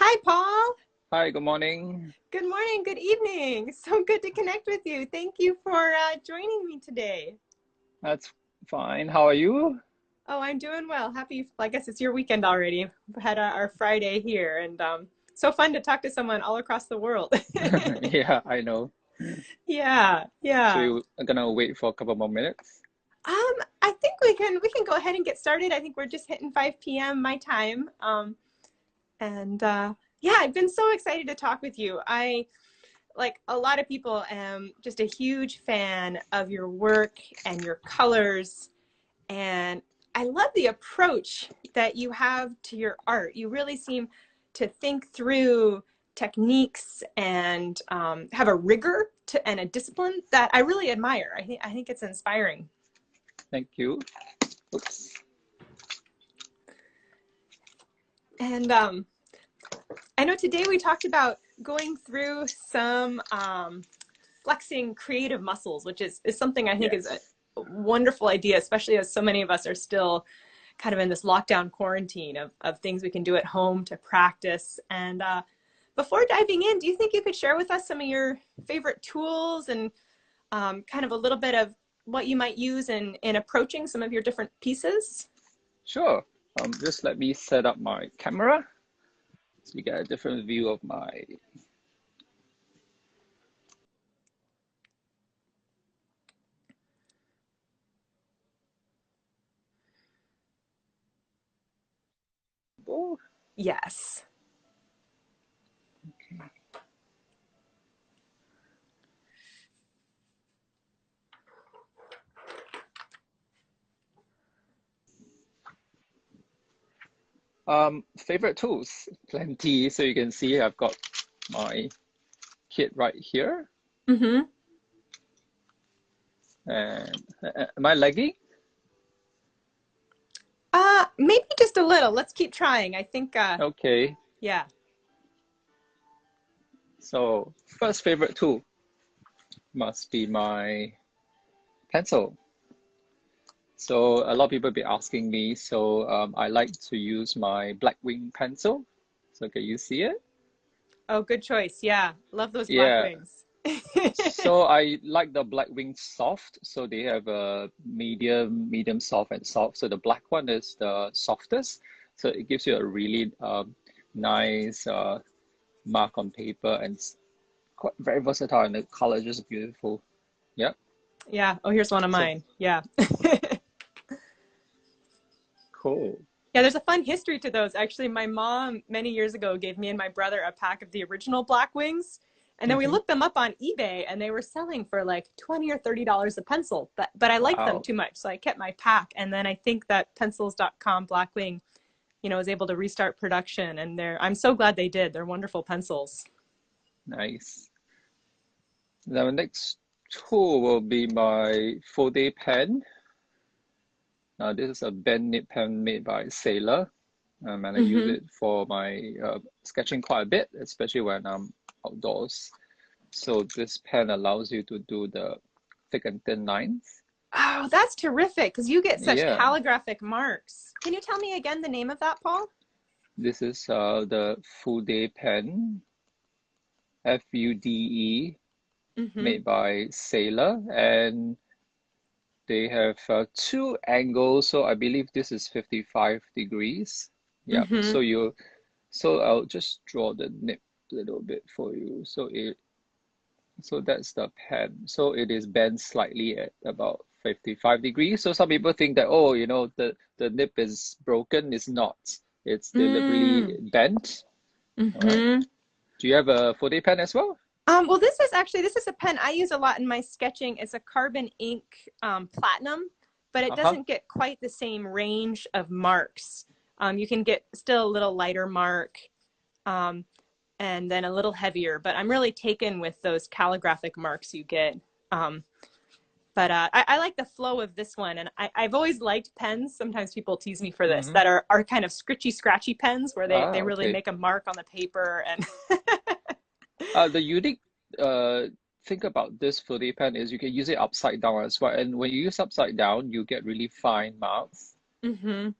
Hi, Paul. Hi, good morning. Good morning, good evening. So good to connect with you. Thank you for joining me today. That's fine. How are you? Oh, I'm doing well. I guess it's your weekend already. We had our Friday here, and so fun to talk to someone all across the world. Yeah, I know. Yeah, So yeah. you are gonna wait for a couple more minutes? I think we can go ahead and get started. I think we're just hitting 5 p.m. my time. And Yeah, I've been so excited to talk with you. Like a lot of people, am just a huge fan of your work and your colors. And I love the approach that you have to your art. You really seem to think through techniques and have a rigor and a discipline that I really admire. I think it's inspiring. Thank you. Oops. And I know today we talked about going through some flexing creative muscles, which is something I think is a Yes. wonderful idea, especially as so many of us are still kind of in this lockdown quarantine of things we can do at home to practice. And before diving in, do you think you could share with us some of your favorite tools and kind of a little bit of what you might use in approaching some of your different pieces? Sure. Just let me set up my camera so you get a different view of my board. Yes. Okay. Favorite tools, plenty. So you can see I've got my kit right here. Mm-hmm. And am I lagging? Maybe just a little. Let's keep trying. I think, Okay. yeah. So first favorite tool must be my pencil. So a lot of people be asking me, so I like to use my Blackwing pencil. So can you see it? Oh, good choice. Yeah. Love those black Yeah. wings. So I like the Blackwing soft. So they have a medium soft, and soft. So the black one is the softest. So it gives you a really nice mark on paper, and it's quite very versatile, and the color is just beautiful. Yeah. Yeah. Oh, here's one of So mine. Yeah. cool. Yeah, there's a fun history to those. Actually, my mom many years ago gave me and my brother a pack of the original Black Wings. And then we Hmm. looked them up on eBay and they were selling for like 20 or $30 a pencil. But I liked them Wow. too much. So I kept my pack. And then I think that pencils.com Blackwing, was able to restart production and I'm so glad they did. They're wonderful pencils. Nice. Now, the next tool will be my full-day pen. This is a bend nib pen made by Sailor, and I use Mm-hmm. it for my sketching quite a bit, especially when I'm outdoors. So this pen allows you to do the thick and thin lines. Oh, that's terrific because you get such Yeah, calligraphic marks. Can you tell me again the name of that, Paul? this is the full-day pen, FUDE, Mm-hmm. made by Sailor, and they have two angles, so I believe this is 55 degrees. Yeah, Mm-hmm. so I'll just draw the nib a little bit for you. So that's the pen. So it is bent slightly at about 55 degrees. So some people think that, oh, the nib is broken. It's not. It's deliberately Mm. bent. All right. Mm-hmm. Do you have a 40 pen as well? Well, this is a pen I use a lot in my sketching. It's a carbon ink platinum, but it Uh-huh. doesn't get quite the same range of marks. You can get still a little lighter mark um, and then a little heavier, but I'm really taken with those calligraphic marks you get. Um, but I like the flow of this one, and I've always liked pens. Sometimes people tease me for this, Mm-hmm. that are kind of scritchy, scratchy pens where they really Okay. make a mark on the paper. And The unique thing about this 40 pen is you can use it upside down as well. And when you use upside down, you get really fine marks. mm-hmm.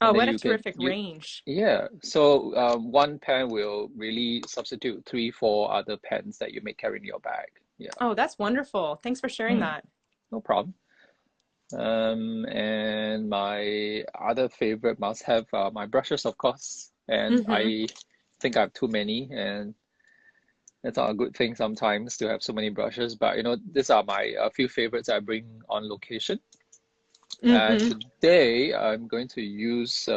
Oh, And then what a you can, terrific range. yeah. So one pen will really substitute 3, 4 other pens that you may carry in your bag. Yeah. Oh, that's wonderful. Thanks for sharing that. No problem. And my other favorite must have my brushes, of course. And Mm-hmm. I think I have too many, and it's not a good thing sometimes to have so many brushes. But these are my few favorites I bring on location. And Mm-hmm. today I'm going to use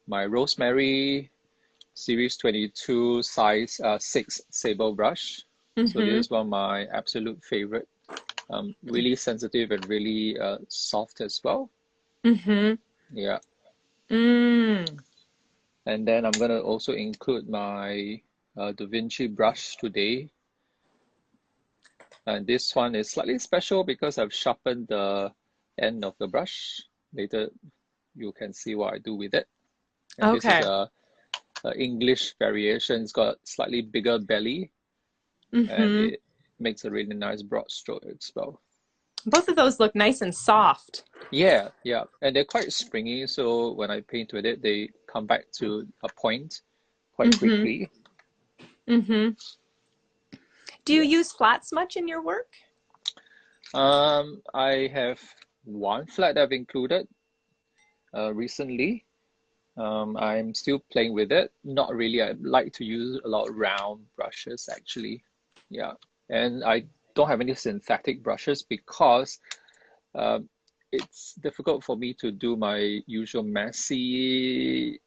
my Rosemary Series 22 size 6 sable brush. So Mm-hmm. this is one of my absolute favorite. Really sensitive and really soft as well. Mm-hmm. Yeah. Mm. And then I'm gonna also include my Da Vinci brush today. And this one is slightly special because I've sharpened the end of the brush. Later you can see what I do with it. And this is Okay. a English variation. It's got slightly bigger belly, and Mm-hmm. it makes a really nice broad stroke as well. Both of those look nice and soft. Yeah, yeah, and they're quite springy, so when I paint with it, they come back to a point quite Mm-hmm. quickly. Mm-hmm. Do you Yeah. use flats much in your work? I have one flat I've included recently. I'm still playing with it. Not really. I like to use a lot of round brushes actually. Yeah. And I don't have any synthetic brushes because um, it's difficult for me to do my usual messy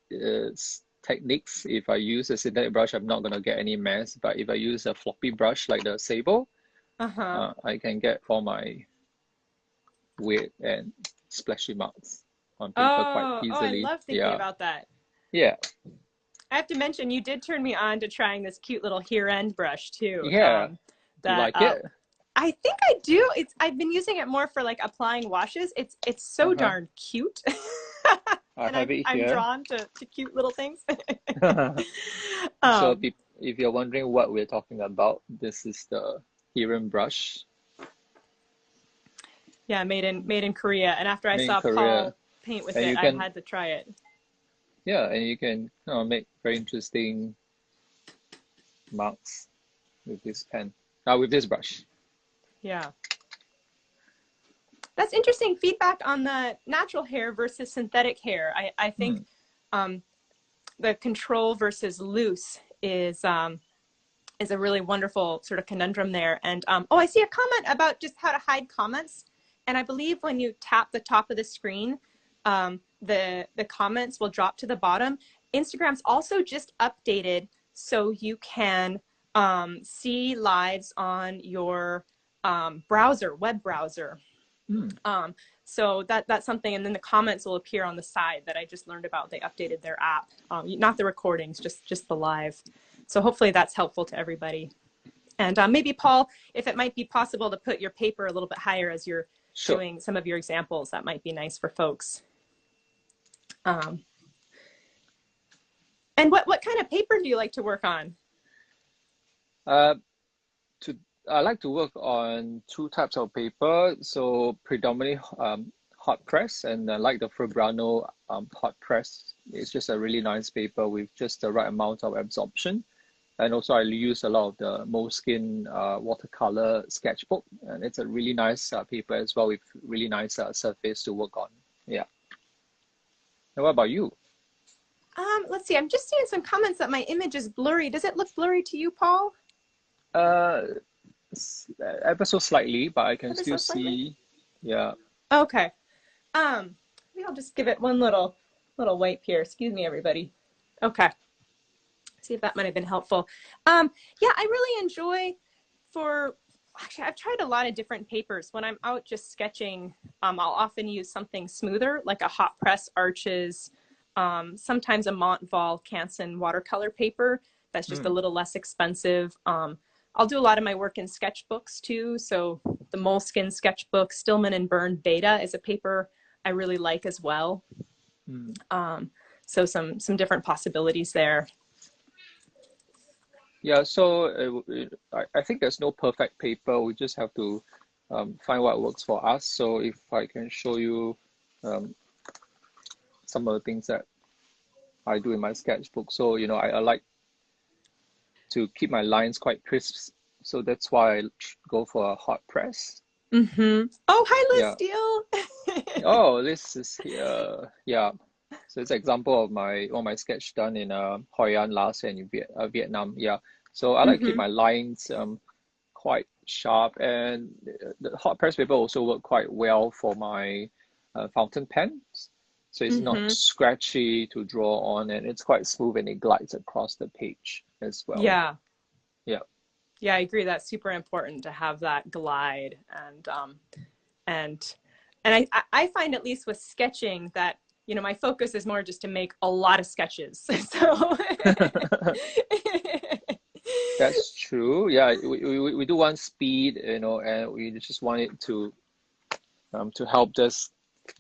techniques. If I use a synthetic brush, I'm not going to get any mess. But if I use a floppy brush like the Sable, Uh-huh. I can get all my weird and splashy marks on paper quite Oh, I easily. love thinking Yeah. about that. Yeah. I have to mention you did turn me on to trying this cute little here end brush too. Yeah. Do you That like it? I think I do. I've been using it more for like applying washes. It's so Uh-huh. darn cute. I And have it I'm here. drawn to cute little things. So um, if you're wondering what we're talking about, this is the Hiran brush yeah, made in Korea. And after I made in saw Korea. Paul paint with And it, you I can, had to try it. yeah, and you can make very interesting marks with this pen. With this brush. Yeah. That's interesting feedback on the natural hair versus synthetic hair. I think Hmm. um, the control versus loose is a really wonderful sort of conundrum there. And oh, I see a comment about just how to hide comments. And I believe when you tap the top of the screen, the comments will drop to the bottom. Instagram's also just updated so you can see lives on your browser, web browser. Hmm. So that's something, and then the comments will appear on the side that I just learned about. They updated their app, not the recordings, just the live. So hopefully that's helpful to everybody. And maybe Paul, if it might be possible to put your paper a little bit higher as you're Sure. doing some of your examples, that might be nice for folks. And what kind of paper do you like to work on? Uh, to I like to work on two types of paper. So predominantly hot press, and I like the Fabrano hot press. It's just a really nice paper with just the right amount of absorption. And also I use a lot of the Moleskine watercolor sketchbook, and it's a really nice paper as well with really nice surface to work on. Yeah. And what about you? Let's see. I'm just seeing some comments that my image is blurry. Does it look blurry to you, Paul? Uh, Ever so slightly, but I can Ever still so slightly. see. Yeah. Okay. Maybe I'll just give it one little wipe here. Excuse me, everybody. Okay. See if that might have been helpful. Yeah, I really enjoy actually, I've tried a lot of different papers. When I'm out just sketching, I'll often use something smoother, like a hot press Arches, sometimes a Montval Canson watercolor paper that's just a Mm. little less expensive. I'll do a lot of my work in sketchbooks too. So the Moleskine sketchbook, Stillman and Byrne Beta is a paper I really like as well. Mm. So some different possibilities there. Yeah, so I think there's no perfect paper. We just have to find what works for us. So if I can show you um, some of the things that I do in my sketchbook. So, I like to keep my lines quite crisp. So that's why I go for a hot press. Mm-hmm. Oh, hi, Liz Yeah. Steele. Oh, this is here. Yeah. So it's an example of one of my sketch done in Hoi An last year in Vietnam. Yeah. So I like to keep Mm-hmm. my lines quite sharp, and the hot press paper also work quite well for my fountain pens. So it's not Mm-hmm. scratchy to draw on, and it's quite smooth and it glides across the page as well. Yeah. Yeah. Yeah, I agree. That's super important to have that glide and I find, at least with sketching, that my focus is more just to make a lot of sketches. So That's true. Yeah, we do want speed, and we just want it to help us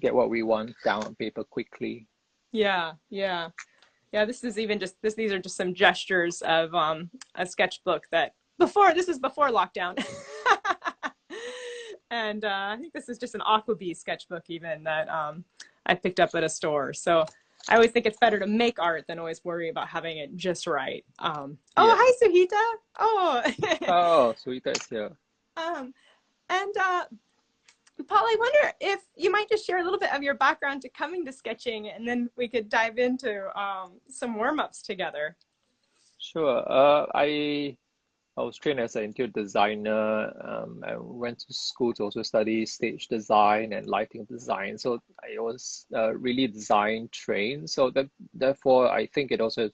get what we want down on paper quickly. yeah, yeah. Yeah, this is even just these are just some gestures of a sketchbook that this is before lockdown. And I think this is just an Aquabee sketchbook even that I picked up at a store. So I always think it's better to make art than always worry about having it just right. Oh, Yeah. hi, Suhita. Oh. Oh, sweet, that's here. um, and Paul, I wonder if you might just share a little bit of your background to coming to sketching, and then we could dive into some warm-ups together. Sure. I was trained as an interior designer. I went to school to also study stage design and lighting design. So I was really design trained. So therefore, I think it also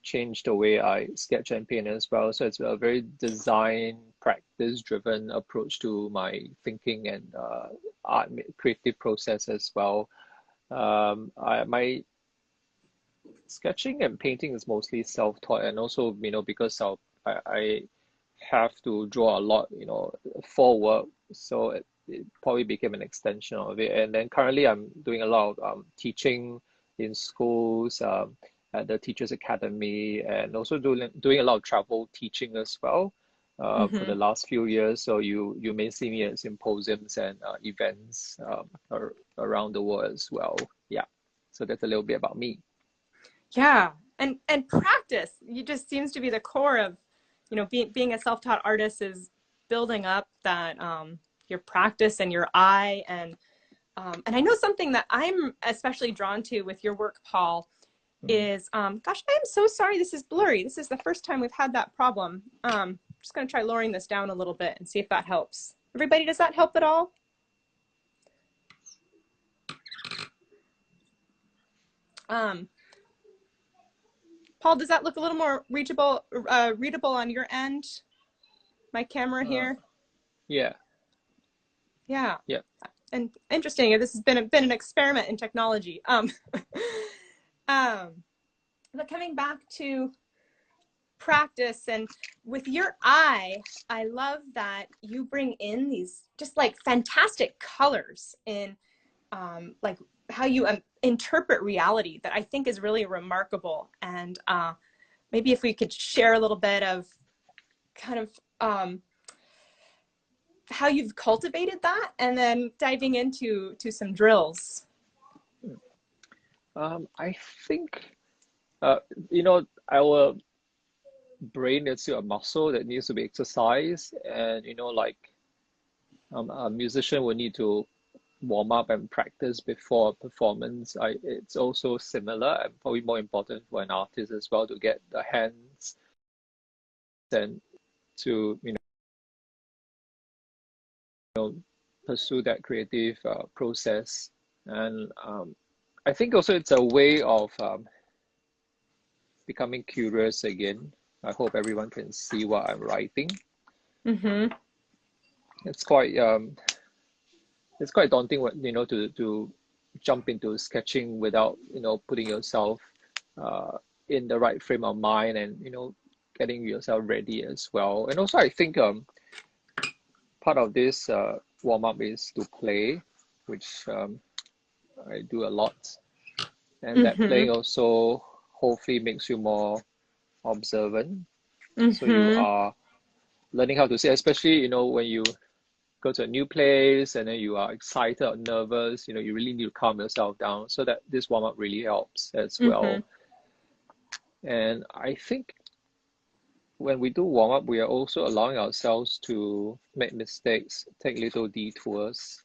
changed the way I sketch and paint as well. So it's a very design practice driven approach to my thinking and art creative process as well. My sketching and painting is mostly self-taught, and also because I have to draw a lot for work, so it probably became an extension of it. And then currently I'm doing a lot of teaching in schools, at the Teachers Academy, and also doing a lot of travel teaching as well for Mm-hmm. the last few years. So you may see me at symposiums and events around the world as well. Yeah, so that's a little bit about me. Yeah, and practice. You just seems to be the core of, being a self-taught artist is building up that your practice and your eye and I know something that I'm especially drawn to with your work, Paul, Mm. is gosh, I am so sorry. This is blurry. This is the first time we've had that problem. Just gonna try lowering this down a little bit and see if that helps. Everybody, does that help at all? Um, Paul, does that look a little more readable on your end? My camera Uh, here. yeah, Yeah. yeah. And interesting. This has been an experiment in technology. Um, but coming back to practice and with your eye, I love that you bring in these just like fantastic colors in like how you interpret reality that I think is really remarkable. And maybe if we could share a little bit of kind of how you've cultivated that, and then diving into some drills. I think uh, you know our brain is still a muscle that needs to be exercised, and like a musician will need to warm up and practice before a performance. It's also similar and probably more important for an artist as well to get the hands and to pursue that creative process. And I think also it's a way of becoming curious again. I hope everyone can see what I'm writing. Mm-hmm. It's quite daunting, to jump into sketching without putting yourself in the right frame of mind, and getting yourself ready as well. And also I think part of this warm up is to play, which I do a lot, and that Mm-hmm. playing also hopefully makes you more observant. So you Mm-hmm. are learning how to see, especially when you go to a new place and then you are excited or nervous, you know, you really need to calm yourself down. So that this warm-up really helps as well. And I think when we do warm-up, we are also allowing ourselves to make mistakes, take little detours,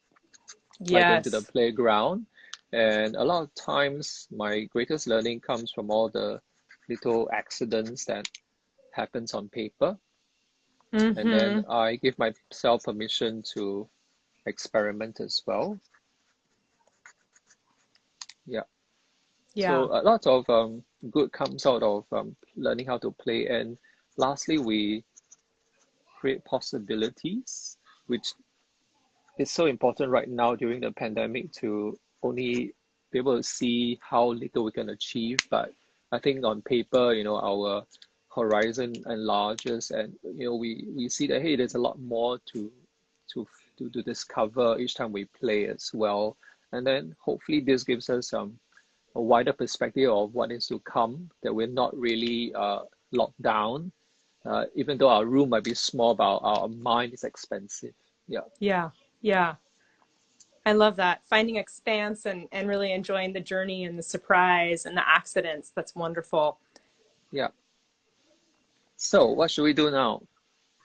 like going to the Yes. playground. And a lot of times, my greatest learning comes from all the little accidents that happens on paper. And then I give myself permission to experiment as well. Yeah. So Yeah. a lot of good comes out of learning how to play. And lastly, we create possibilities, which is so important right now during the pandemic to only be able to see how little we can achieve. But I think on paper, you know, our horizon enlarges and, you know, we see that, hey, there's a lot more to discover each time we play as well. And then hopefully this gives us a wider perspective of what is to come, that we're not really locked down, even though our room might be small, but our mind is expensive. Yeah. Yeah. Yeah. I love that. Finding expanse and really enjoying the journey and the surprise and the accidents. That's wonderful. Yeah. So what should we do now?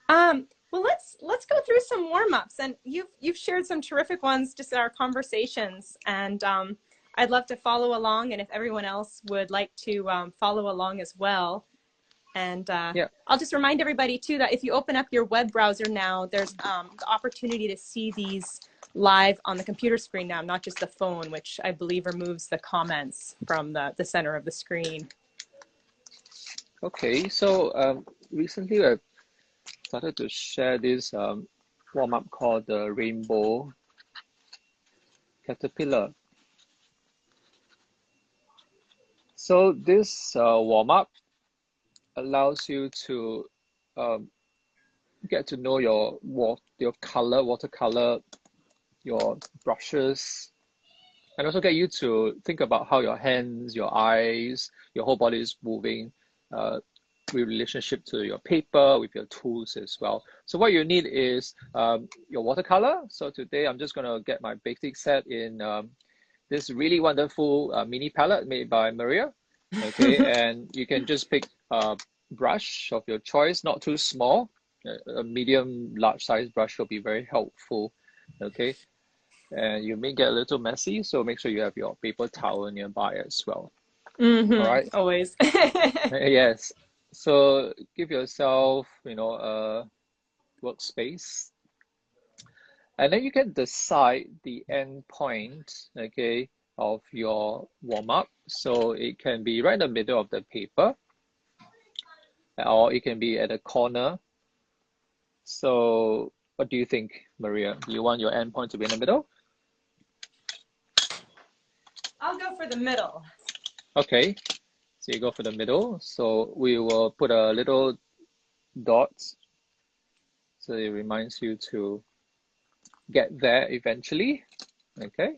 Well, let's go through some warm-ups, and you've shared some terrific ones just in our conversations, and I'd love to follow along, and if everyone else would like to follow along as well. And Yeah. I'll just remind everybody too that if you open up your web browser now, there's the opportunity to see these live on the computer screen now, not just the phone, which I believe removes the comments from the center of the screen. Okay. So recently I've started to share this warm-up called the Rainbow Caterpillar. So this warm-up allows you to um, get to know your watercolor, your brushes, and also get you to think about how your hands, your eyes, your whole body is moving with relationship to your paper, with your tools as well. So what you need is your watercolor. So today I'm just going to get my basic set in this really wonderful mini palette made by Maria. Okay, and you can just pick a brush of your choice, not too small. A medium, large size brush will be very helpful. Okay, and you may get a little messy, so make sure you have your paper towel nearby as well. All right. Always. Yes. So give yourself, you know, a workspace, and then you can decide the end point, okay, of your warm-up. So it can be right in the middle of the paper, or it can be at a corner. So what do you think, Maria? Do you want your end point to be in the middle? I'll go for the middle. Okay, so you go for the middle. So we will put a little dot so it reminds you to get there eventually. Okay.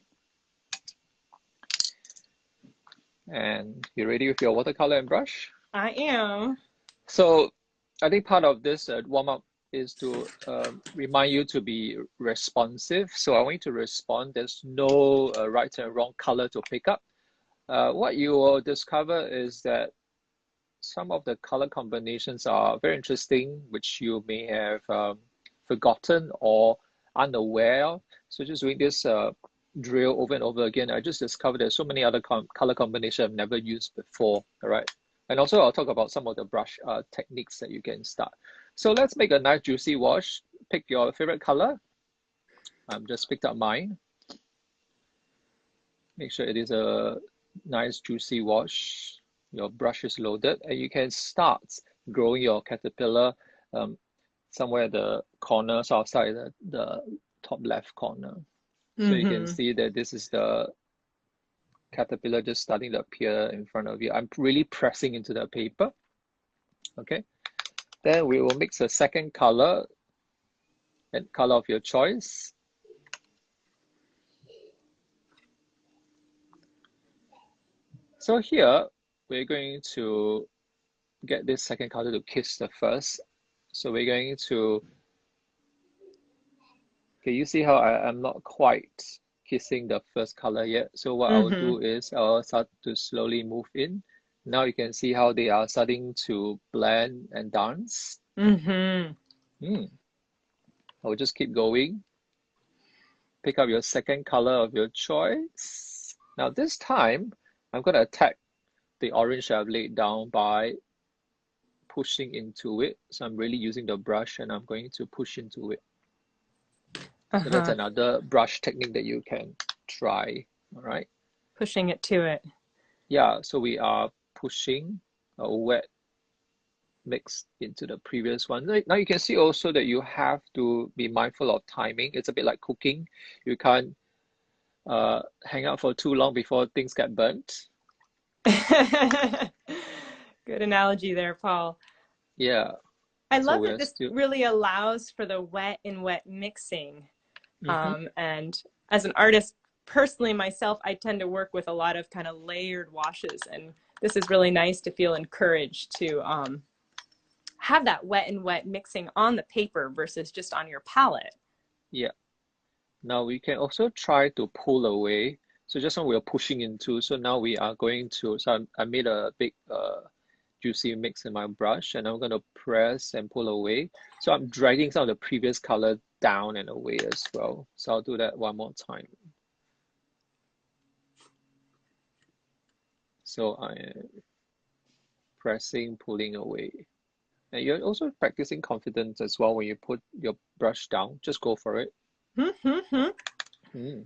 And you ready with your watercolor and brush? I am. So I think part of this warm-up is to remind you to be responsive. So I want you to respond. There's no right and wrong color to pick up. What you will discover is that some of the color combinations are very interesting, which you may have forgotten or unaware of. So just doing this drill over and over again, I just discovered there's so many other color combinations I've never used before. All right. And also I'll talk about some of the brush techniques that you can start. So let's make a nice juicy wash. Pick your favorite color. I've just picked up mine. Make sure it is a nice juicy wash. Your brush is loaded, and you can start growing your caterpillar somewhere at the corner, so outside the top left corner. So you can see that this is the caterpillar just starting to appear in front of you. I'm really pressing into the paper. Okay. Then we will mix a second color and color of your choice. So here, we're going to get this second color to kiss the first. So we're going to Okay, you see how I'm not quite kissing the first color yet. So what I'll Mm-hmm. do is I'll start to slowly move in. Now you can see how they are starting to blend and dance. Mm-hmm. Hmm. I'll just keep going. Pick up your second color of your choice. Now this time, I'm going to attack the orange I've laid down by pushing into it. So I'm really using the brush and I'm going to push into it. So that's Uh-huh. another brush technique that you can try. All right. Pushing it to it. Yeah, so we are pushing a wet mix into the previous one. Now you can see also that you have to be mindful of timing. It's a bit like cooking. You can't hang out for too long before things get burnt. Good analogy there, Paul. Yeah, I so love we that are this still. really allows for the wet and wet mixing. Mm-hmm. And as an artist, personally myself, I tend to work with a lot of kind of layered washes. And this is really nice to feel encouraged to have that wet and wet mixing on the paper versus just on your palette. Yeah. Now we can also try to pull away. So just now we are pushing into, so now we are going to, so I made a big juicy mix in my brush and I'm going to press and pull away. So I'm dragging some of the previous color down and away as well. So I'll do that one more time. So I am pressing, pulling away. And you're also practicing confidence as well when you put your brush down. Just go for it. Mm-hmm. Mm.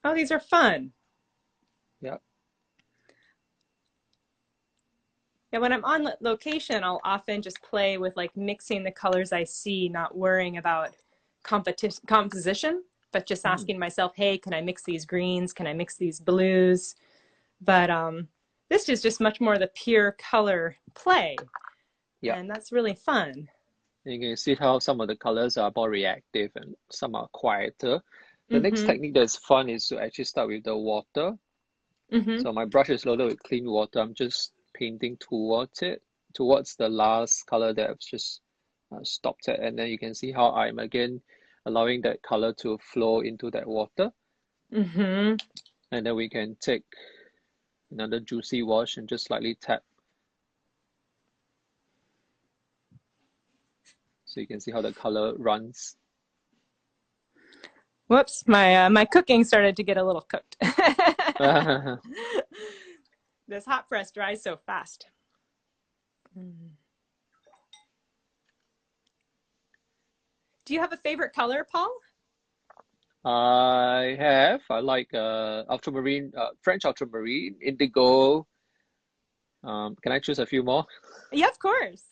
Oh, these are fun. Yeah. Yeah, when I'm on location, I'll often just play with like mixing the colors I see, not worrying about composition, but just Mm. asking myself, hey, can I mix these greens? Can I mix these blues? But this is just much more the pure color play, Yeah. and that's really fun. And you can see how some of the colors are more reactive and some are quieter. The next Mm-hmm. technique that's fun is to actually start with the water. Mm-hmm. So my brush is loaded with clean water. I'm just painting towards it, towards the last color that I've just stopped at. And then you can see how I'm again allowing that color to flow into that water. Mm-hmm. And then we can take another juicy wash and just slightly tap. So you can see how the color runs. Whoops, my cooking started to get a little cooked. This hot press dries so fast. Do you have a favorite color, Paul? I like ultramarine, French ultramarine, indigo. Can I choose a few more? Yeah, of course.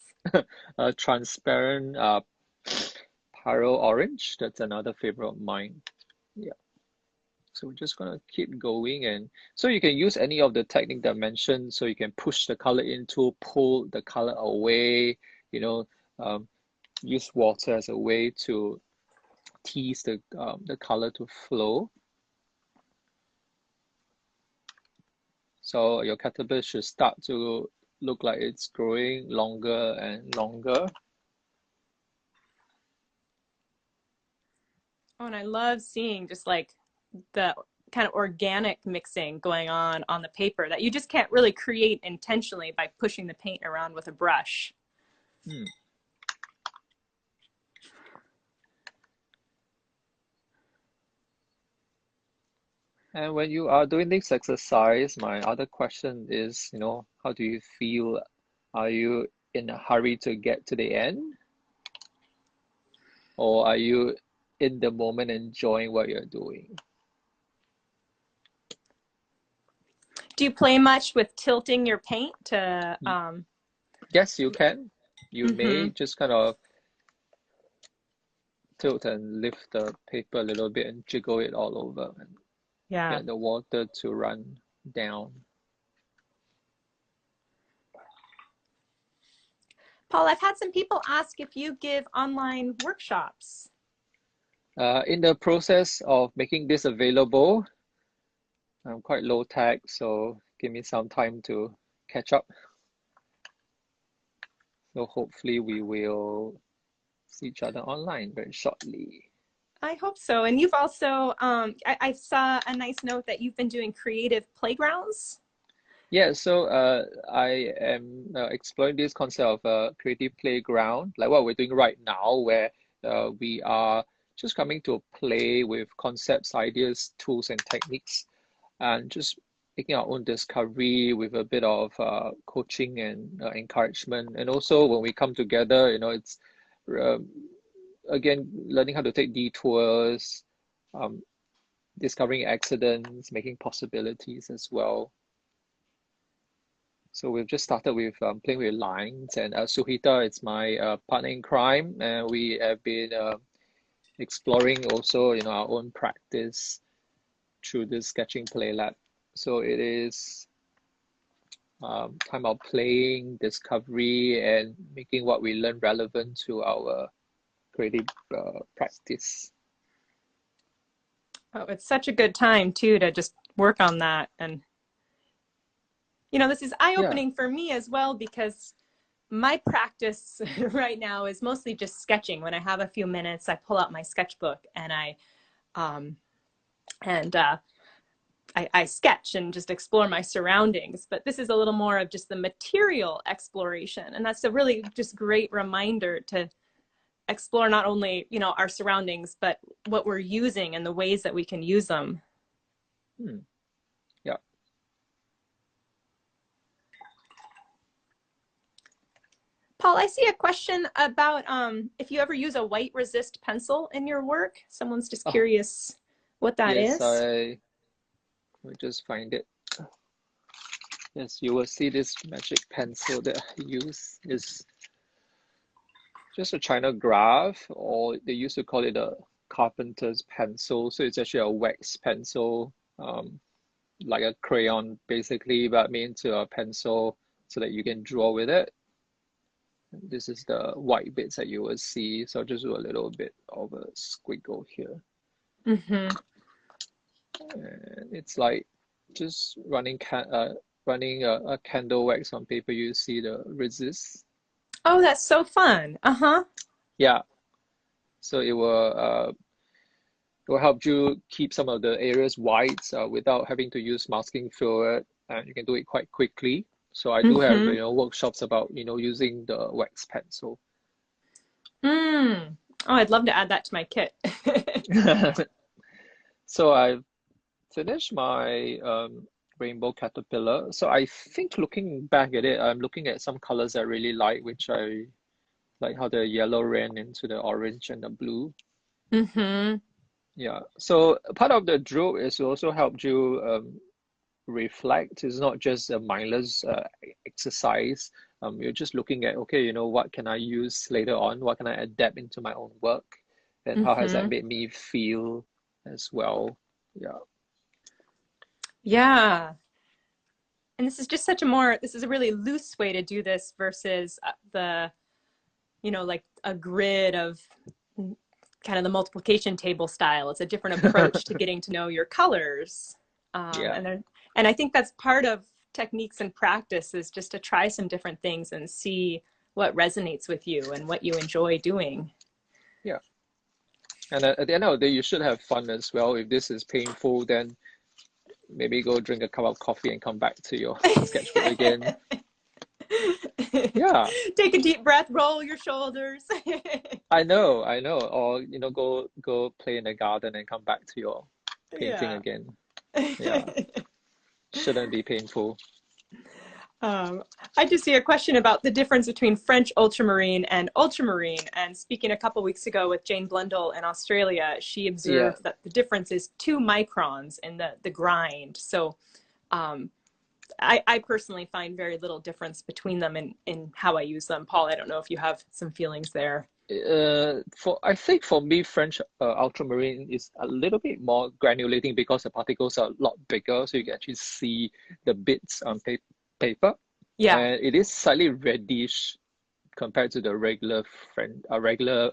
Transparent Paro orange. That's another favorite of mine. Yeah. So we're just gonna keep going, and so you can use any of the technique that I mentioned. So you can push the color into, pull the color away. You know, um, use water as a way to tease the color to flow. So your caterpillar should start to look like it's growing longer and longer. Oh, and I love seeing just like the kind of organic mixing going on the paper that you just can't really create intentionally by pushing the paint around with a brush. Hmm. And when you are doing this exercise, my other question is, how do you feel? Are you in a hurry to get to the end? Or are you in the moment enjoying what you're doing? Do you play much with tilting your paint to Yes, you can. You mm-hmm. may just kind of tilt and lift the paper a little bit and jiggle it all over and Yeah. get the water to run down. Paul, I've had some people ask if you give online workshops. In the process of making this available, I'm quite low tech, so give me some time to catch up. So hopefully we will see each other online very shortly. I hope so. And you've also, I saw a nice note that you've been doing creative playgrounds. Yeah, so I am exploring this concept of a creative playground, like what we're doing right now, where we are just coming to play with concepts, ideas, tools, and techniques, and just making our own discovery with a bit of coaching and encouragement. And also when we come together, it's um, again learning how to take detours, um, discovering accidents, making possibilities as well. So we've just started with playing with lines, and Suhita is my partner in crime, and we have been exploring also, our own practice through this sketching play lab. So it is time of playing, discovery, and making what we learn relevant to our creative practice. Oh, it's such a good time too to just work on that. And this is eye-opening for me as well, because my practice right now is mostly just sketching. When I have a few minutes, I pull out my sketchbook and I sketch and just explore my surroundings. But this is a little more of just the material exploration. And that's a really just great reminder to explore not only, our surroundings, but what we're using and the ways that we can use them. Yeah. Paul, I see a question about if you ever use a white resist pencil in your work. Someone's just curious what that is. Yes, let me just find it. Yes, you will see this magic pencil that I use is just a China graph, or they used to call it a carpenter's pencil. So it's actually a wax pencil, like a crayon basically, but made into a pencil so that you can draw with it. This is the white bits that you will see. So I'll just do a little bit of a squiggle here. And it's like just running a candle wax on paper. You see the resist. Oh, that's so fun. Yeah. So it will help you keep some of the areas white without having to use masking fluid, and you can do it quite quickly. So I do have workshops about using the wax pencil. Oh, I'd love to add that to my kit. So I've finished my rainbow caterpillar. So I think looking back at it, I'm looking at some colors I really like, which I like how the yellow ran into the orange and the blue. Yeah. So part of the drill is to also help you reflect. It's not just a mindless exercise. You're just looking at, okay, what can I use later on? What can I adapt into my own work? And how has that made me feel as well? Yeah. Yeah. And this is just this is a really loose way to do this versus like a grid of kind of the multiplication table style. It's a different approach to getting to know your colors. And I think that's part of techniques and practice, is just to try some different things and see what resonates with you and what you enjoy doing. Yeah. And at the end of the day, you should have fun as well. If this is painful, then maybe go drink a cup of coffee and come back to your sketchbook again. Yeah. Take a deep breath, roll your shoulders. I know. Or, go play in the garden and come back to your painting again. Yeah. Shouldn't be painful. I just see a question about the difference between French ultramarine and ultramarine. And speaking a couple weeks ago with Jane Blundell in Australia, she observed that the difference is 2 microns in the grind. So I personally find very little difference between them in how I use them. Paul, I don't know if you have some feelings there. I think for me, French ultramarine is a little bit more granulating because the particles are a lot bigger, so you can actually see the bits on paper. Yeah. And it is slightly reddish compared to the regular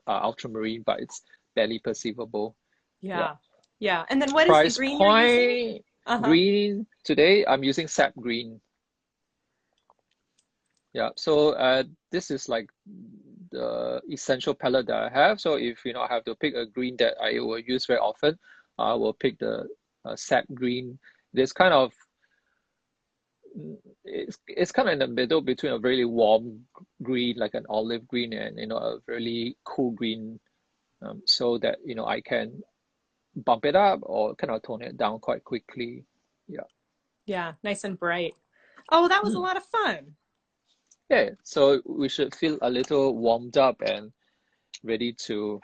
ultramarine, but it's barely perceivable. Yeah. And then what Price is the green point, you're using? Green, today I'm using Sap Green. Yeah, so this is like the essential palette that I have. So if I have to pick a green that I will use very often, I will pick the Sap Green. This kind of it's kind of in the middle between a really warm green, like an olive green, and a really cool green, so that I can bump it up or kind of tone it down quite quickly. Yeah. Yeah, nice and bright. Oh, that was a Mm. lot of fun. Yeah, so we should feel a little warmed up and ready to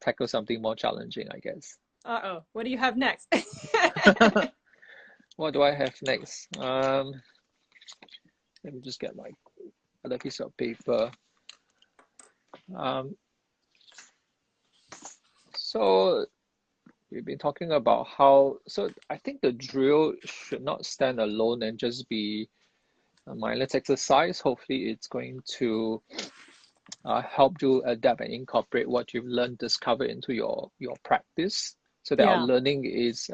tackle something more challenging, I guess. Uh-oh, what do you have next? What do I have next? Let me just get my other piece of paper. Um, so we've been talking about so I think the drill should not stand alone and just be a mindless exercise. Hopefully, it's going to help you adapt and incorporate what you've learned, discover into your practice, so that our Yeah. learning is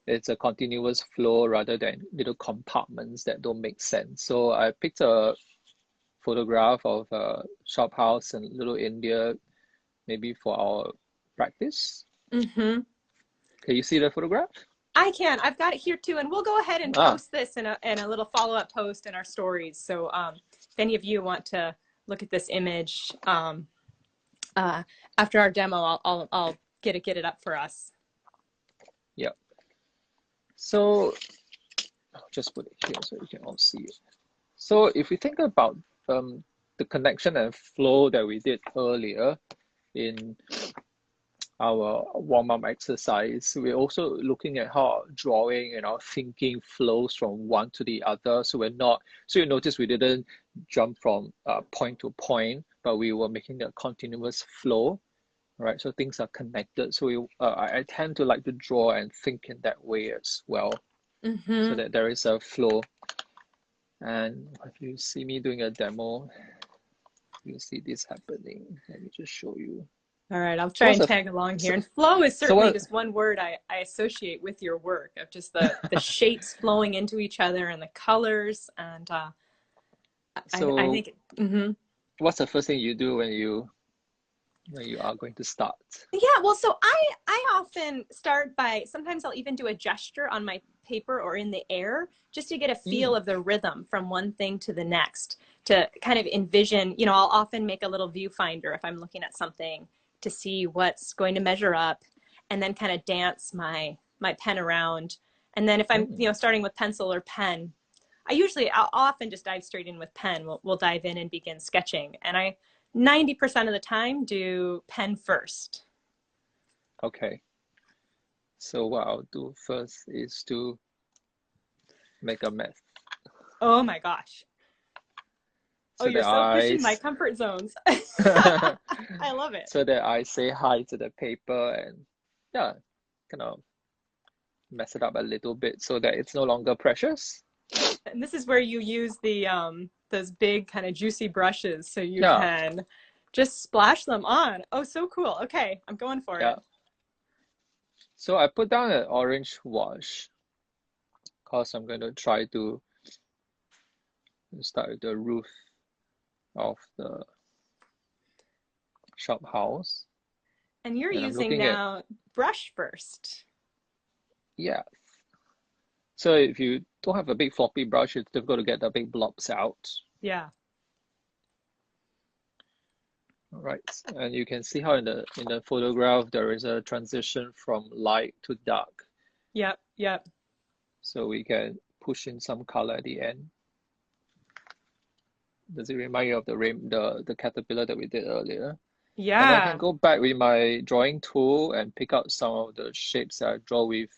it's a continuous flow rather than little compartments that don't make sense. So I picked a photograph of a shop house in Little India, maybe for our practice. Mm-hmm. Can you see the photograph? I can. I've got it here too, and we'll go ahead and Ah, post this in a little follow-up post in our stories. So if any of you want to look at this image uh, after our demo, I'll get it up for us. yeah. So I'll just put it here so you can all see it. So if we think about the connection and flow that we did earlier in our warm-up exercise, we're also looking at how our drawing and our thinking flows from one to the other. So you notice we didn't jump from point to point, but we were making a continuous flow, right? So things are connected. So I tend to like to draw and think in that way as well, so Mm-hmm. that there is a flow. And if you see me doing a demo, you see this happening. Let me just show you. All right, I'll So try what's and the tag along so, here. And flow is so certainly what just one word I associate with your work of just the shapes flowing into each other and the colors. And I so think, mm-hmm. what's the first thing you do when you are going to start? Yeah, well, so I often start by sometimes I'll even do a gesture on my paper or in the air just to get a feel Mm, of the rhythm from one thing to the next to kind of envision, I'll often make a little viewfinder if I'm looking at something to see what's going to measure up and then kind of dance my pen around. And then if I'm, mm. starting with pencil or pen, I'll often just dive straight in with pen. We'll dive in and begin sketching. And I 90% of the time do pen first. Okay. So what I'll do first is to make a mess. Oh my gosh. Oh, So you're that so I pushing my comfort zones. I love it. so that I say hi to the paper and yeah, kind of mess it up a little bit so that it's no longer precious. And this is where you use the those big kind of juicy brushes so you Yeah, can just splash them on. Oh, so cool. Okay, I'm going for yeah. it. So I put down an orange wash because I'm going to try to start with the roof of the shop house. And you're And I'm using looking at, now brush first. yeah. So if you don't have a big floppy brush, it's difficult to get the big blobs out. Yeah. All right. And you can see how in the photograph there is a transition from light to dark. Yep. Yep. So we can push in some color at the end. Does it remind you of the caterpillar that we did earlier? And I can Yeah. go back with my drawing tool and pick out some of the shapes that I draw with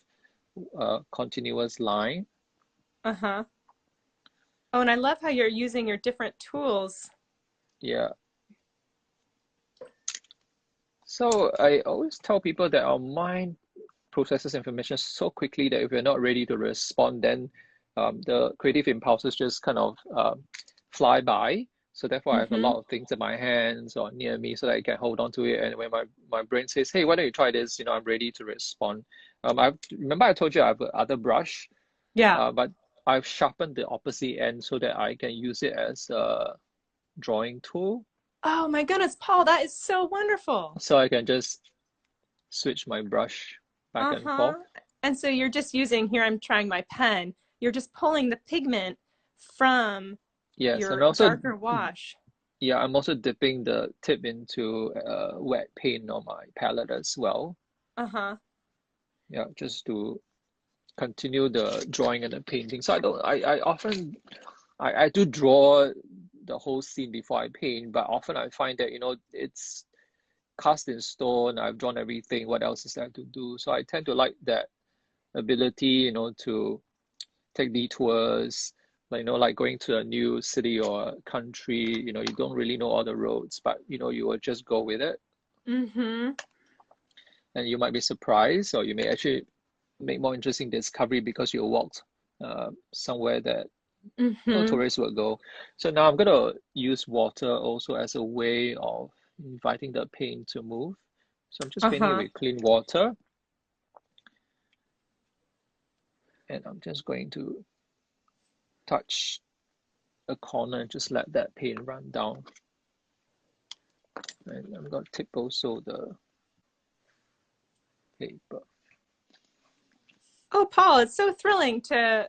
continuous line. Uh-huh. Oh, and I love how you're using your different tools. Yeah. So I always tell people that our mind processes information so quickly that if we're not ready to respond, then the creative impulses just kind of fly by. So therefore, I have a Mm-hmm. lot of things in my hands or near me so that I can hold on to it. And when my brain says, "Hey, why don't you try this?" I'm ready to respond. I remember I told you I have other brush, Yeah. but I've sharpened the opposite end so that I can use it as a drawing tool. Oh my goodness, Paul, that is so wonderful. So I can just switch my brush back and Uh-huh. forth. And so you're just using, here I'm trying my pen, you're just pulling the pigment from Yes, and your also, darker wash. yeah, I'm also dipping the tip into wet paint on my palette as well. Uh-huh. Yeah, just to continue the drawing and the painting. So I often, I do draw the whole scene before I paint, but often I find that, it's cast in stone. I've drawn everything. What else is there to do? So I tend to like that ability, to take detours, like going to a new city or country, you don't really know all the roads, but you will just go with it. Mm-hmm. And you might be surprised, or you may actually make more interesting discovery because you walked somewhere that no Mm-hmm. tourists would go. So now I'm gonna use water also as a way of inviting the paint to move. So I'm just painting it Uh-huh. with clean water, and I'm just going to touch a corner and just let that paint run down. And I'm going to tip also the paper. Oh, Paul, it's so thrilling to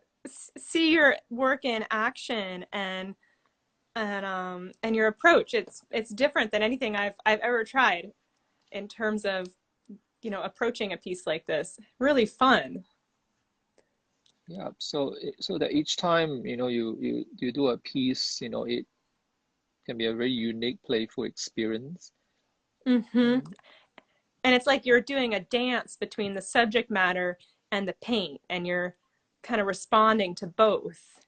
see your work in action and your approach. It's different than anything I've ever tried in terms of, approaching a piece like this. Really fun. Yeah, so that each time you do a piece, it can be a very unique, playful experience. Mm-hmm. And And it's like you're doing a dance between the subject matter and the paint, and you're kind of responding to both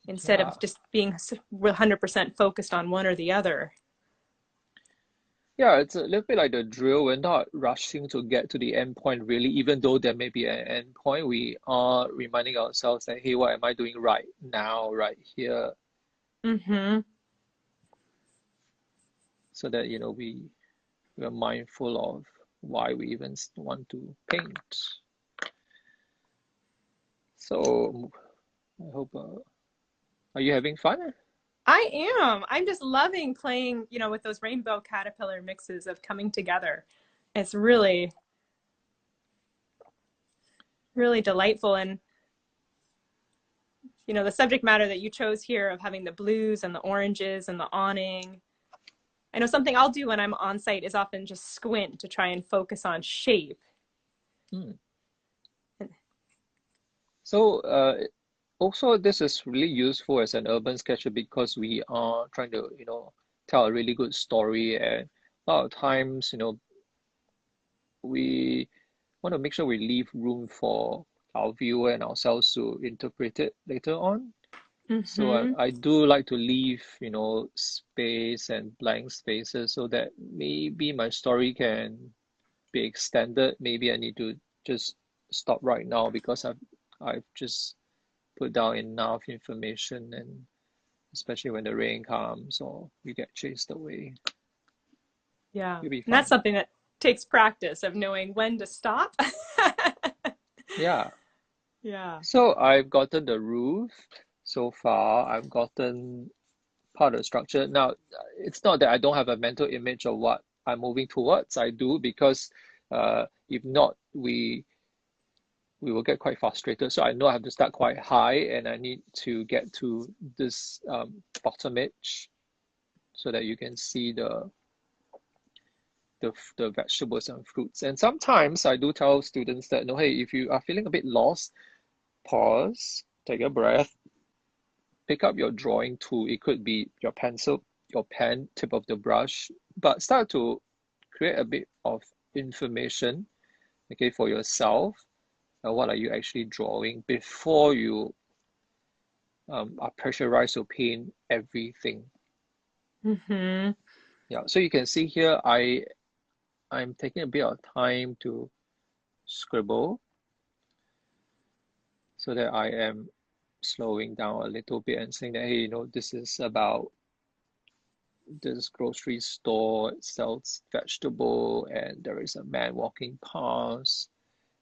instead yeah, of just being 100% focused on one or the other. yeah, it's a little bit like the drill. We're not rushing to get to the end point, really, even though there may be an end point. We are reminding ourselves that, hey, what am I doing right now, right here? Mm-hmm. So that, we are mindful of why we even want to paint. So I hope, are you having fun? I am. I'm just loving playing, with those rainbow caterpillar mixes of coming together. It's really, really delightful. And, the subject matter that you chose here of having the blues and the oranges and the awning. I know something I'll do when I'm on site is often just squint to try and focus on shape. Hmm. So also this is really useful as an urban sketcher because we are trying to, tell a really good story, and a lot of times, we want to make sure we leave room for our viewer and ourselves to interpret it later on. So Mm-hmm. I do like to leave, space and blank spaces so that maybe my story can be extended. Maybe I need to just stop right now because I've just put down enough information, and especially when the rain comes or we get chased away, Yeah. it'll be And that's fine. something that takes practice of knowing when to stop. Yeah. Yeah. So I've gotten the roof so far. I've gotten part of the structure. Now, it's not that I don't have a mental image of what I'm moving towards. I do because if not, we will get quite frustrated. So I know I have to start quite high, and I need to get to this bottom edge so that you can see the vegetables and fruits. And sometimes I do tell students that, no, hey, if you are feeling a bit lost, pause, take a breath, pick up your drawing tool. It could be your pencil, your pen, tip of the brush, but start to create a bit of information, okay, for yourself. What are you actually drawing before you are pressurized to paint everything? Mm-hmm. Yeah, so you can see here, I'm taking a bit of time to scribble so that I am slowing down a little bit and saying that, hey, this is about this grocery store. It sells vegetable, and there is a man walking past.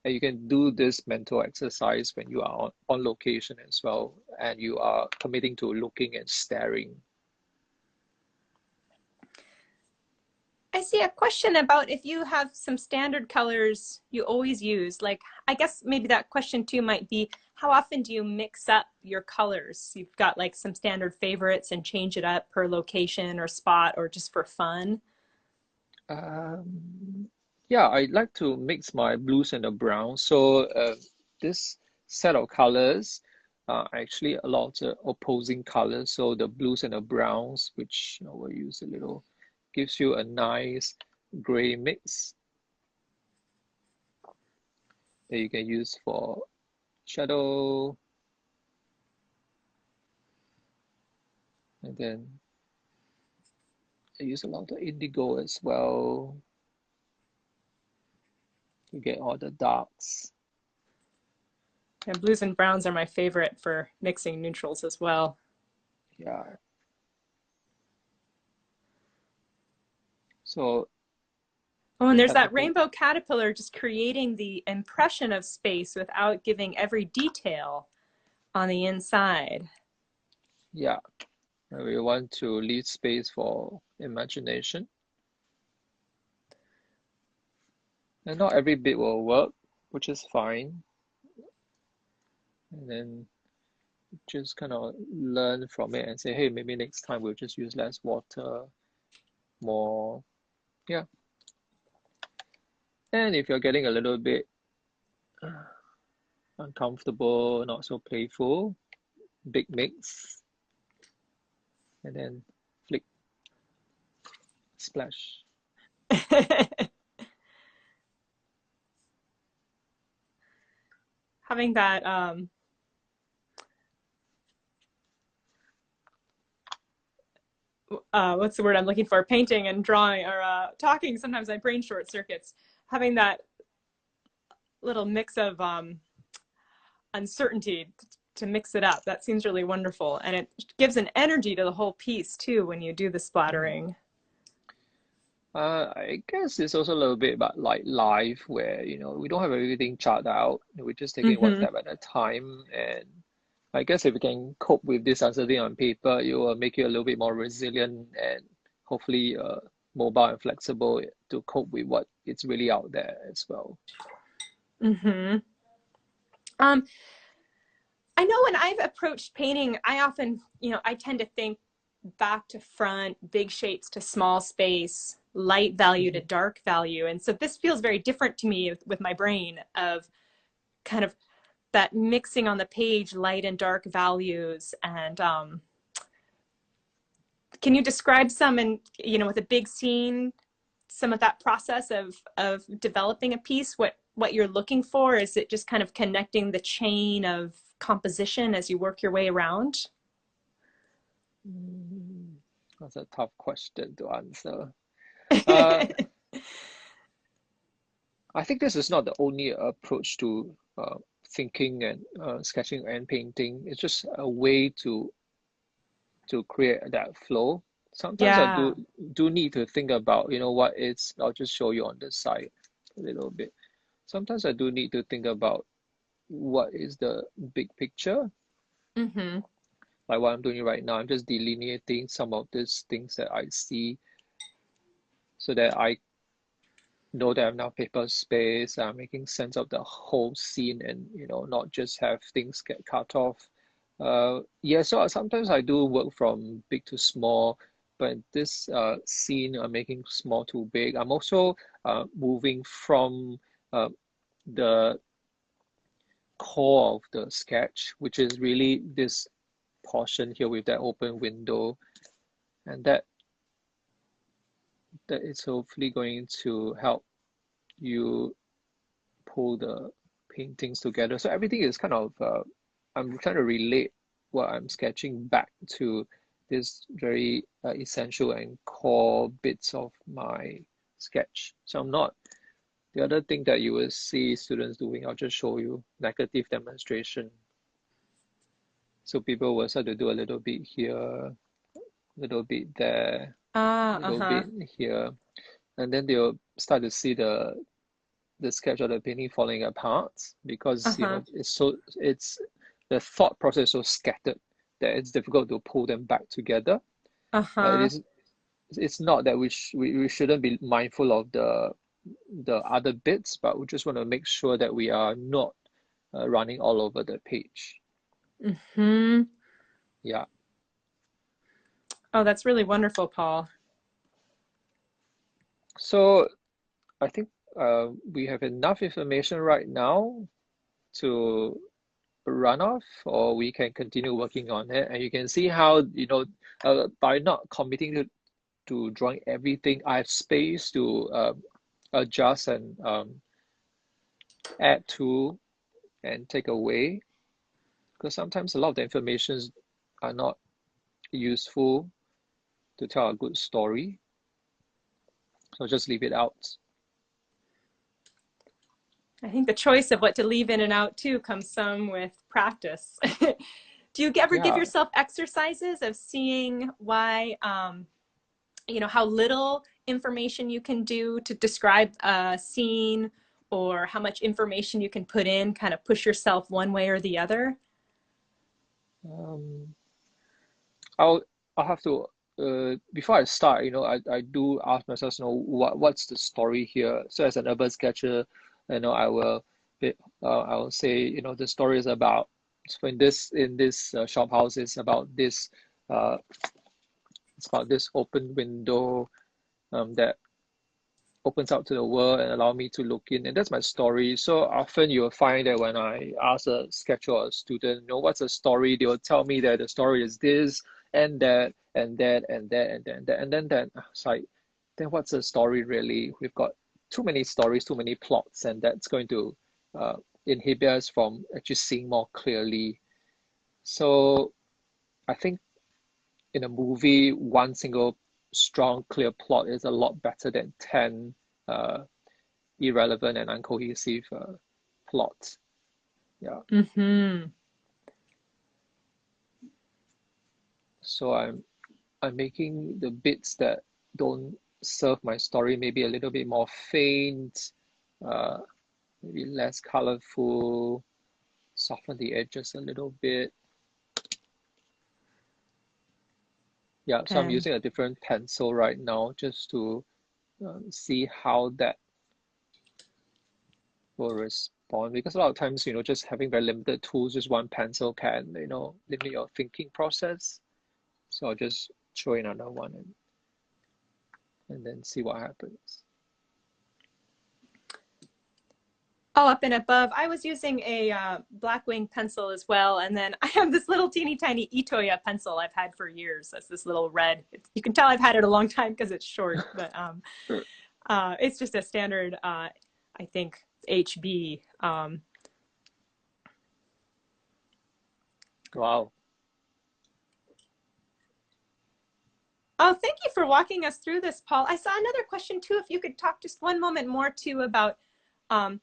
And you can do this mental exercise when you are on location as well, and you are committing to looking and staring. I see a question about if you have some standard colors you always use. Like, I guess maybe that question too might be, how often do you mix up your colors? You've got like some standard favorites and change it up per location or spot or just for fun. Yeah, I like to mix my blues and the browns. So this set of colors are actually a lot of opposing colors. So the blues and the browns, which we'll use a little, gives you a nice gray mix that you can use for shadow. And then I use a lot of indigo as well to get all the darks. And blues and browns are my favorite for mixing neutrals as well. Yeah. So oh, and there's that technically, rainbow caterpillar just creating the impression of space without giving every detail on the inside. yeah, we want to leave space for imagination. And not every bit will work, which is fine. And then just kind of learn from it and say, hey, maybe next time we'll just use less water, more, yeah. And if you're getting a little bit uncomfortable, not so playful, big mix, and then flick, splash. Having that what's the word I'm looking for? Painting and drawing or talking. Sometimes my brain short circuits. Having that little mix of uncertainty to mix it up. That seems really wonderful. And it gives an energy to the whole piece too when you do the splattering. I guess it's also a little bit about like life where, we don't have everything charted out. We're just taking one Mm-hmm. step at a time. And I guess if you can cope with this uncertainty on paper, it will make you a little bit more resilient and hopefully mobile and flexible to cope with what it's really out there as well. Mm-hmm. I know when I've approached painting, I often, I tend to think back to front, big shapes to small space, light value to Mhm. dark value. And so this feels very different to me with my brain of kind of that mixing on the page, light and dark values. And can you describe some and, with a big scene, some of that process of developing a piece, what you're looking for? Is it just kind of connecting the chain of composition as you work your way around? That's a tough question to answer. Uh, I think this is not the only approach to thinking and sketching and painting. It's just a way to create that flow. Sometimes I Yeah. do need to think about, what it's, I'll just show you on this side a little bit. Sometimes I do need to think about what is the big picture, Mm-hmm. like what I'm doing right now. I'm just delineating some of these things that I see so that I know that I have enough paper space. I'm making sense of the whole scene and, not just have things get cut off. Yeah, so sometimes I do work from big to small, but this scene I'm making small to big. I'm also moving from the core of the sketch, which is really this portion here with that open window, and that is hopefully going to help you pull the paintings together. So everything is kind of, I'm trying to relate what I'm sketching back to this very essential and core bits of my sketch. So I'm not, the other thing that you will see students doing, I'll just show you negative demonstration. So people will start to do a little bit here, a little bit there, a little Uh-huh. bit here, and then they'll start to see the the sketch or the painting falling apart because Uh-huh. it's the thought process is so scattered that it's difficult to pull them back together. It Uh-huh. is it's not that we shouldn't be mindful of the other bits, but we just want to make sure that we are not running all over the page. Mm-hmm. Yeah. Oh, that's really wonderful, Paul. So I think we have enough information right now to run off, or we can continue working on it. And you can see how, by not committing to drawing everything, I have space to adjust and add to and take away. Because sometimes a lot of the informations are not useful to tell a good story. So just leave it out. I think the choice of what to leave in and out too comes some with practice. Do you ever give Yeah. yourself exercises of seeing why, how little information you can do to describe a scene, or how much information you can put in, kind of push yourself one way or the other? Um, I'll I'll have to before I start, I do ask myself, what's the story here? So as an urban sketcher, I will say, the story is about, so in this shop house is about this uh it's about this open window that opens out to the world and allow me to look in, and that's my story. So often you will find that when I ask a sketcher or a student, what's a story, they will tell me that the story is this and that and that and that and then that, and then it's like, then what's a story really? We've got too many stories, too many plots, and that's going to uh, inhibit us from actually seeing more clearly. So I think in a movie, one single strong, clear plot is a lot better than 10 uh, irrelevant and uncohesive plots. Yeah. Mm-hmm. So I'm making the bits that don't serve my story maybe a little bit more faint, uh, maybe less colorful, soften the edges a little bit. Yeah, so I'm And using a different pencil right now just to see how that will respond, because a lot of times, just having very limited tools, just one pencil can, limit your thinking process. So I'll just throw in another one and then see what happens. up and above, I was using a Blackwing pencil as well. And then I have this little teeny tiny Itoya pencil I've had for years. That's this little red. You can tell I've had it a long time because it's short, but it's just a standard, I think, HB. Wow. Oh, thank you for walking us through this, Paul. I saw another question too. If you could talk just one moment more too about um,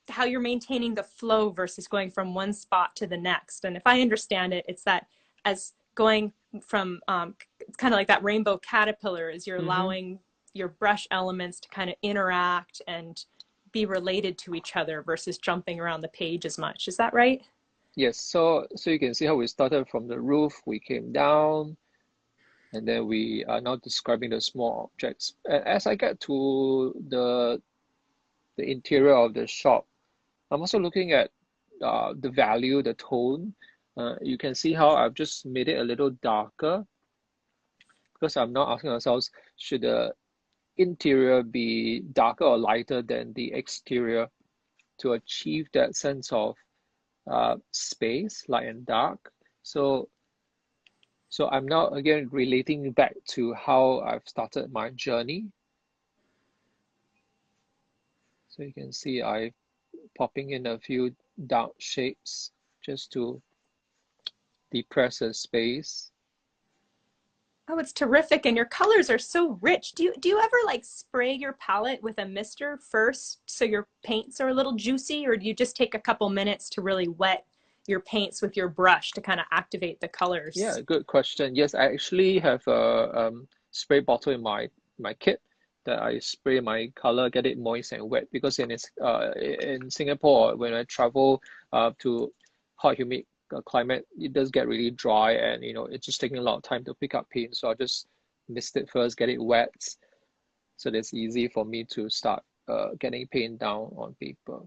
how you're maintaining the flow versus going from one spot to the next. And if I understand it, it's that as going from, it's kind of like that rainbow caterpillar, as you're Mm-hmm. allowing your brush elements to kind of interact and be related to each other versus jumping around the page as much. Is that right? Yes, so you can see how we started from the roof, we came down, and then we are now describing the small objects. And as I get to the interior of the shop, I'm also looking at the value, the tone. You can see how I've just made it a little darker because I'm now asking ourselves, should the interior be darker or lighter than the exterior to achieve that sense of space, light and dark. So I'm now again relating back to how I've started my journey. So you can see I popping in a few dark shapes just to depress the space. Oh, it's terrific. And your colors are so rich. Do you ever like spray your palette with a mister first so your paints are a little juicy, or do you just take a couple minutes to really wet your paints with your brush to kind of activate the Yeah, colors? good question. Yes, I actually have a spray bottle in my kit. that I spray my color, get it moist and wet, because in Singapore, when I travel to hot, humid climate, it does get really dry, and it's just taking a lot of time to pick up paint. So I just mist it first, get it wet, so that's easy for me to start getting paint down on paper.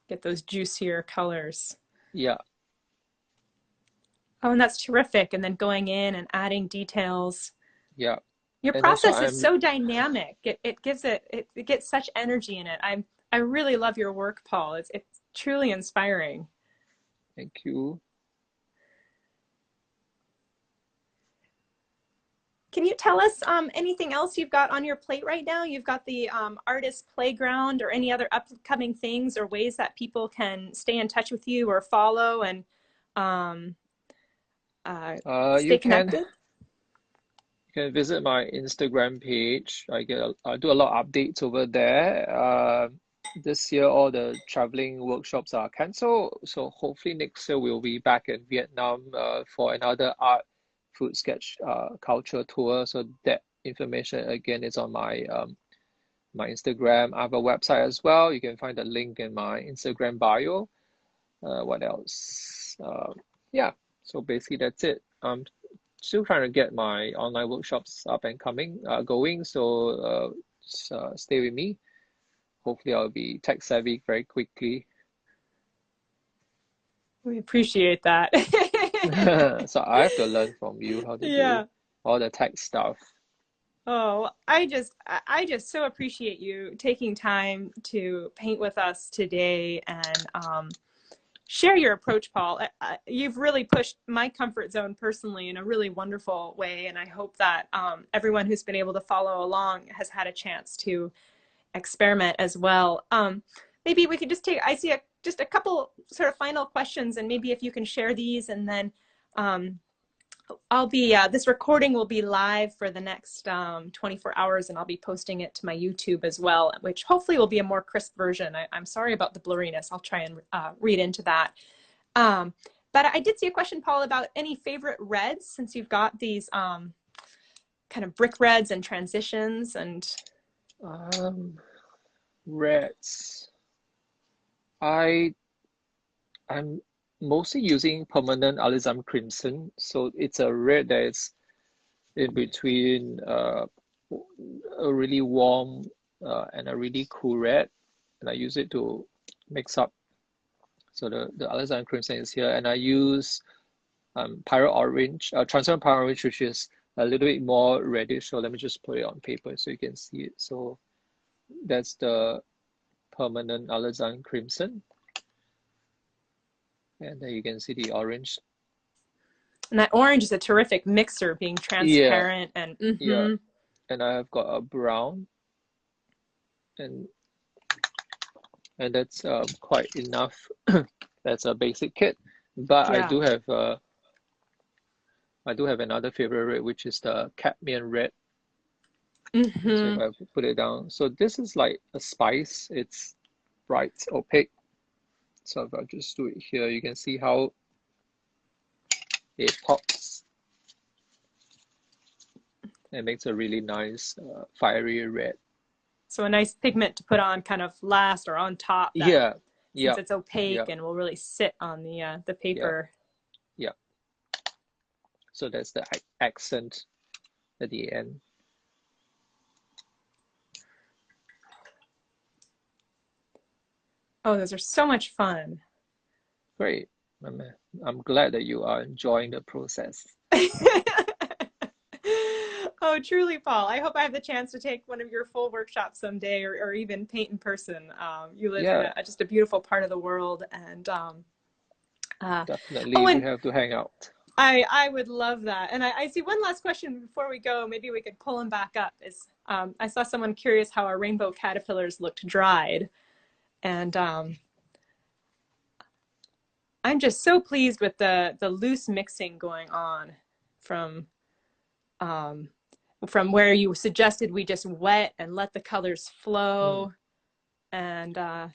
Get those juicier colors. Yeah. Oh, and that's terrific. And then going in and adding details. Yeah. Your And also process is so dynamic. It gives it gets such energy in it. I really love your work, Paul. It's truly inspiring. Thank you. Can you tell us anything else you've got on your plate right now? You've got the artist playground, or any other upcoming things or ways that people can stay in touch with you or follow and stay connected? You can visit my Instagram page. I do a lot of updates over there. This year, all the traveling workshops are cancelled, so hopefully next year we'll be back in Vietnam for another art, food, sketch, culture tour. So that information again is on my my Instagram. I have a website as well. You can find the link in my Instagram bio. What else? Yeah. So basically that's it. I'm still trying to get my online workshops up and going. So stay with me. Hopefully I'll be tech savvy very quickly. We appreciate that. So I have to learn from you how to do all the tech stuff. Oh, I just so appreciate you taking time to paint with us today and share your approach, Paul. You've really pushed my comfort zone personally in a really wonderful way, and I hope that everyone who's been able to follow along has had a chance to experiment as well. Maybe we could just I see just a couple sort of final questions, and maybe if you can share these, and then I'll be, this recording will be live for the next 24 hours, and I'll be posting it to my YouTube as well, which hopefully will be a more crisp version. I'm sorry about the blurriness. I'll try and read into that. But I did see a question, Paul, about any favorite reds, since you've got these kind of brick reds and transitions and... Reds. I'm mostly using permanent Alizam Crimson, so it's a red that is in between a really warm and a really cool red, and I use it to mix up. So the Alizam Crimson is here, and I use Pirate Orange, transparent Pirate Orange, which is a little bit more reddish. So let me just put it on paper so you can see it. So that's the permanent Alizam Crimson. And then you can see the orange. And that orange is a terrific mixer, being transparent. And yeah. And I have got a brown, and that's quite enough. That's a basic kit, but I do have another favorite red, which is the cadmium red. So if I put it down, so this is like a spice. It's bright, opaque. So if I just do it here, you can see how it pops. It makes a really nice fiery red. So a nice pigment to put on kind of last or on top. Since it's opaque and will really sit on the paper. Yeah. So that's the accent at the end. Oh, those are so much fun. Great. I'm glad that you are enjoying the process. Oh, truly, Paul. I hope I have the chance to take one of your full workshops someday, or even paint in person. You live in just a beautiful part of the world, and definitely we have to hang out. I would love that. And I see one last question before we go. Maybe we could pull them back up. I saw someone curious how our rainbow caterpillars looked dried. And I'm just so pleased with the loose mixing going on from where you suggested we just wet and let the colors flow. And I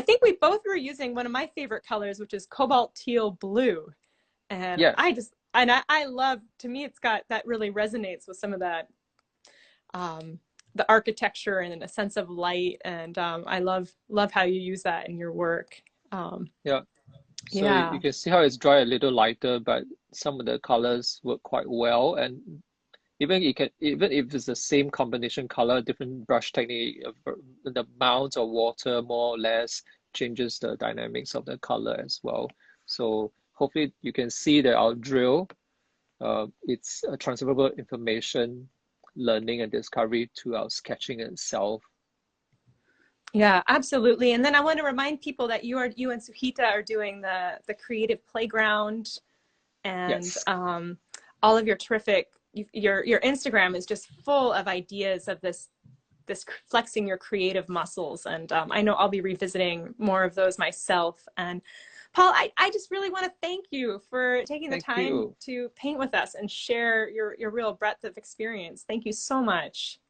think we both were using one of my favorite colors, which is cobalt teal blue. And I love, to me, it's got, that really resonates with some of that um, the architecture and a sense of light. And I love how you use that in your work. Yeah. So you Yeah. can see how it's dry a little lighter, but some of the colors work quite well. And even if it's the same combination color, different brush technique, the amount of water more or less changes the dynamics of the color as well. So hopefully you can see that our drill, it's a transferable information, learning and discovery to our sketching itself. Yeah, absolutely. And then I want to remind people that you and Suhita are doing the creative playground, and Yes. all of your terrific your Instagram is just full of ideas of this flexing your creative muscles. And I know I'll be revisiting more of those myself. And Paul, I just really want to thank you for taking the Thank time you. to paint with us and share your real breadth of experience. Thank you so much.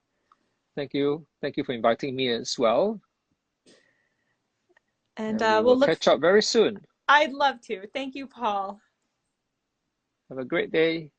Thank you. Thank you for inviting me as well. And And we we'll will look, catch up very soon. I'd love to. Thank you, Paul. Have a great day.